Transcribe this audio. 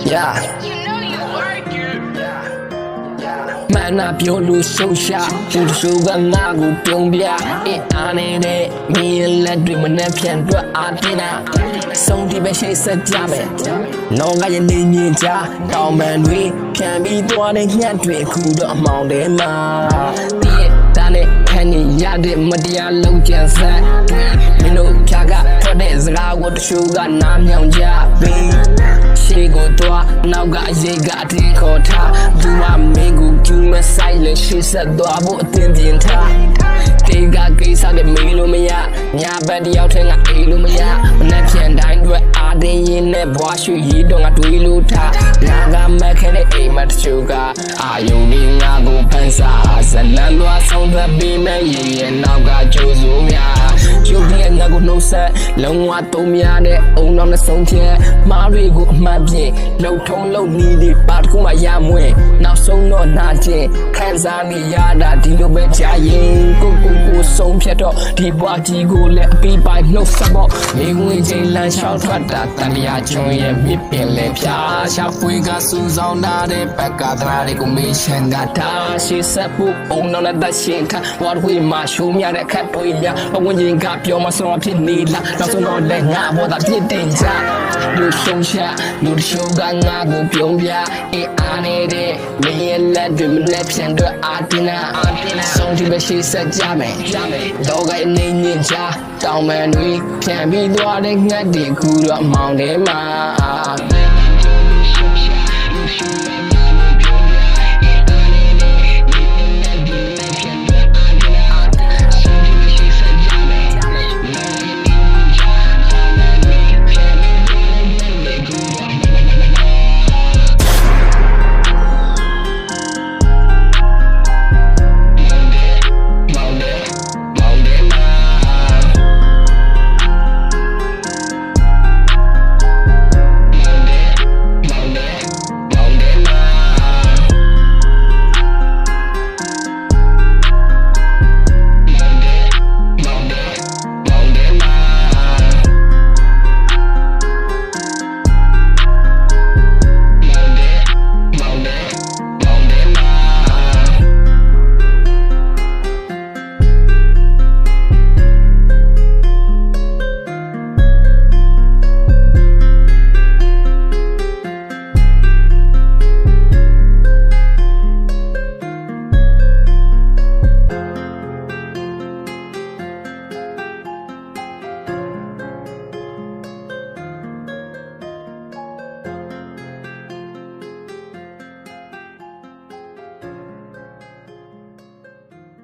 Yeah. Mana piolu sosha, tu suga ngagu piombia. Ane mi la dwi mana pian dua atina. Song di beshe sajame. Noga ye ni ja, tao man wi pian bi tua ne nyan dwi ku do among de ma. Ti ta ne kani ya de madia long jian sa. Mino kyaga thoa de zra wo tu suga na myang ja bi. ရှေ့ကိုသွားနောက်ကရေကအထင်ခေါ်ထားသူမမင်းကိုကျူးမဆိုင်လို့ရှေ့ဆက်သွားဖို့အသင်ပြင်ထားတေကကိစ္စနဲ့မေးလို့မရညာဘက်တယောက်ထဲကအေးလို့မရမနှက်ပြန်တိုင်းအတွက်အာတင်းရင်နဲ့ဘွားရွှေရီတော့ငါတွေးလို့ထားနာကမက်ခဲတဲ့အိမ်မတချို့ကအာယုံလေးငါကိုဖန်ဆာဇလန်လွားဆုံးသက်ပြီးမဲ့ရေရဲ့နောက်ကကြိုးစိုးများကျုပ်ရဲ့ငါကိုနှုတ်ဆက်လုံးဝသုံးများတဲ့အုံနောက်နဲ့ဆုံးဖြတ်မားတွေကိုအမှန်ပြင်းလှုပ်ထုံးလှုပ်နီးလေးပါတခုမှရမွေနောက်ဆုံးတော့နာကျင်ခံစားနေရတာဒီလိုပဲကြာရင်ကိုဆုံးဖြတ်တော့ဒီဘွားကြီးကိုလည်းအပီးပိုင်နှုတ်ဆက်ဖို့မိဝင်ချင်းလမ်းလျှောက်ထွက်တာတန်မြာကျွန်းရဲ့မြစ်ပင်လေဖြာရှာဖွေကစူဆောင်တာတဲ့ဘက်ကသရာတွေကိုမေးချင်တာဒါရှေ့ဆက်ဖို့အုံနောက်နဲ့တရှင်ခါဝါဝေးမှာရှုံးရတဲ့ခတ်တွေးများဘဝင်ချင်းကပြောမဆုံးဖြစ်နေလားနောက်ဆုံးတော့လည်းငါဘောတာပြစ်တင်ကြလူရှုံးရှာလူရှုံးကငါကိုပြုံးပြအေးအားနေတဲ့မင်းရဲ့လက်တွေမလက်ပြန်တော့အာတင်နာဆုံးဒီပဲရှေ့ဆက်ကြမယ်လောကရဲ့နေညင်ချတောင်းမှန်တွေပြန်ပြီးသွားတဲ့ငတ်တွေခုတော့မောင်ထဲမှာ